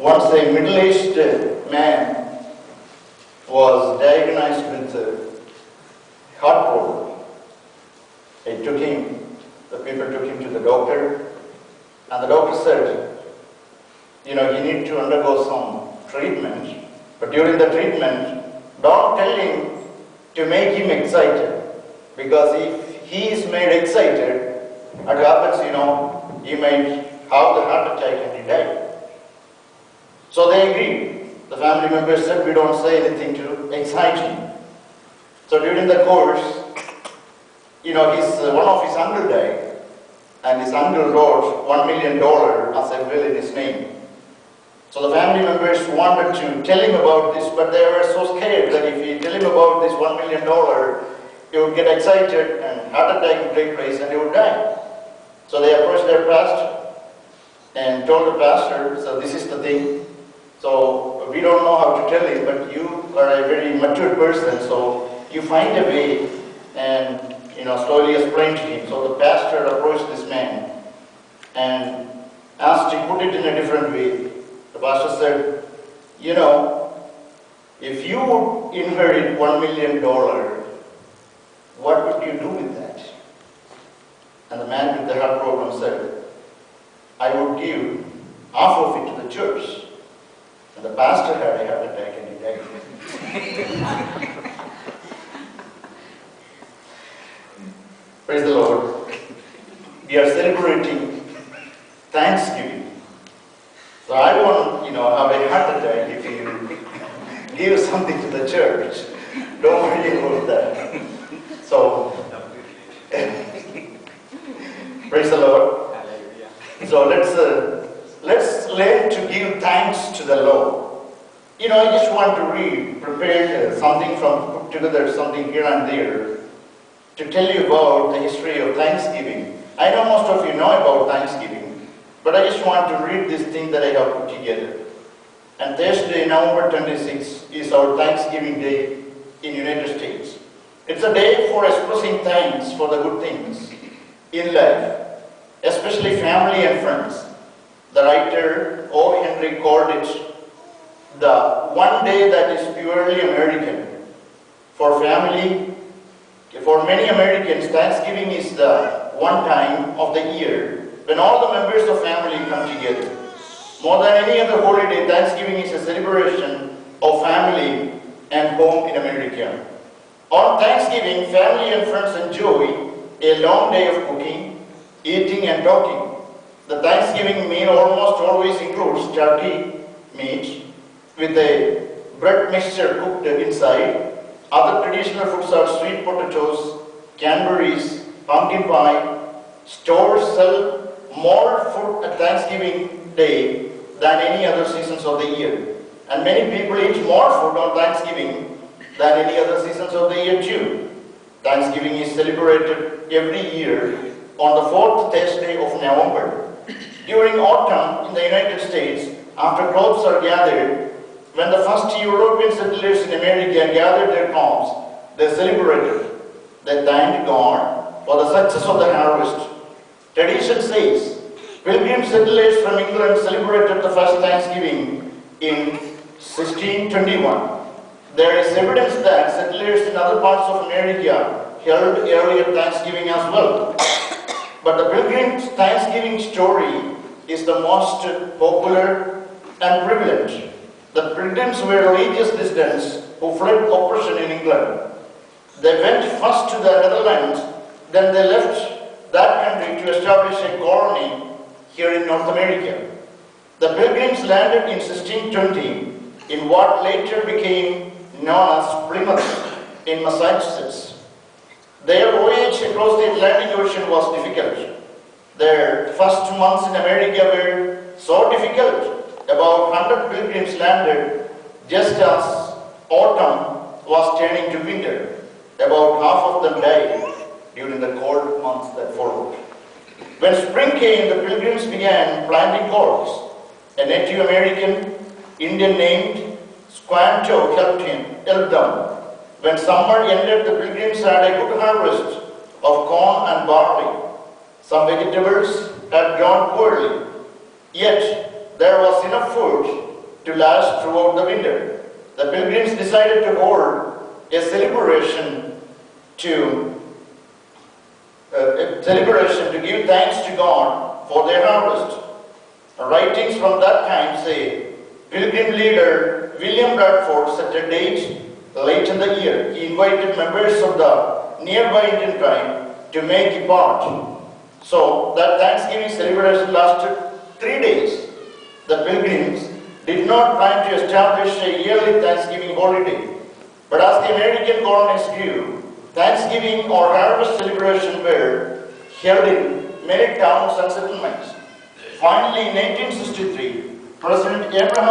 Once a middle-aged man was diagnosed with heart problem. The people took him to the doctor, and the doctor said, you need to undergo some treatment, but during the treatment, don't tell him to make him excited, because if he is made excited, what happens, he might have the heart attack and he died. So they agreed. The family members said, we don't say anything to excite him. So during the course, one of his uncle died, and his uncle wrote $1 million as a will in his name. So the family members wanted to tell him about this, but they were so scared that if you tell him about this $1 million, he would get excited and heart attack would take place and he would die. So they approached their pastor and told the pastor, so this is the thing. So we don't know how to tell him, but you are a very mature person, so you find a way and slowly explain to him. So the pastor approached this man and asked him, put it in a different way. The pastor said, if you would inherit $1 million, what would you do with that? And the man with the heart problem said, I would give half of it to the church. And the pastor had a heart attack and he died. Praise the Lord. We are celebrating Thanksgiving. So I won't, have a heart attack if you give something to the church. Don't worry about that. So, praise the Lord. So let's learn to give thanks to the Lord. I just want to prepare something put together something here and there to tell you about the history of Thanksgiving. I know most of you know about Thanksgiving, but I just want to read this thing that I have put together. And Thursday, November 26, is our Thanksgiving Day in United States. It's a day for expressing thanks for the good things in life, especially family and friends. The writer O. Henry called it the one day that is purely American. For many Americans, Thanksgiving is the one time of the year when all the members of family come together. More than any other holiday, Thanksgiving is a celebration of family and home in America. On Thanksgiving, family and friends enjoy a long day of cooking, eating and talking. The Thanksgiving meal almost always includes turkey meat with a bread mixture cooked inside. Other traditional foods are sweet potatoes, cranberries, pumpkin pie. Stores sell more food at Thanksgiving Day than any other seasons of the year. And many people eat more food on Thanksgiving than any other seasons of the year too. Thanksgiving is celebrated every year on the 4th Thursday of November. During autumn in the United States, after crops are gathered, when the first European settlers in America gathered their crops, they celebrated. They thanked God for the success of the harvest. Tradition says, Pilgrim settlers from England celebrated the first Thanksgiving in 1621. There is evidence that settlers in other parts of America held earlier Thanksgiving as well. But the Pilgrim's Thanksgiving story is the most popular and prevalent. The Pilgrims were religious dissidents who fled oppression in England. They went first to the Netherlands, then they left that country to establish a colony here in North America. The Pilgrims landed in 1620 in what later became known as Plymouth in Massachusetts. Their voyage across the Atlantic Ocean was difficult. Their first months in America were so difficult. About 100 pilgrims landed just as autumn was turning to winter. About half of them died during the cold months that followed. When spring came, the pilgrims began planting crops. A Native American Indian named Squanto helped them. When summer ended, the pilgrims had a good harvest of corn and barley. Some vegetables had grown poorly, yet there was enough food to last throughout the winter. The pilgrims decided to hold a celebration to give thanks to God for their harvest. Writings from that time say, Pilgrim leader William Bradford set a date late in the year. He invited members of the nearby Indian tribe to make a part. So that Thanksgiving celebration lasted 3 days. The pilgrims did not plan to establish a yearly Thanksgiving holiday. But as the American colonies grew, Thanksgiving or harvest celebration were held in many towns and settlements. Finally, in 1863, President Abraham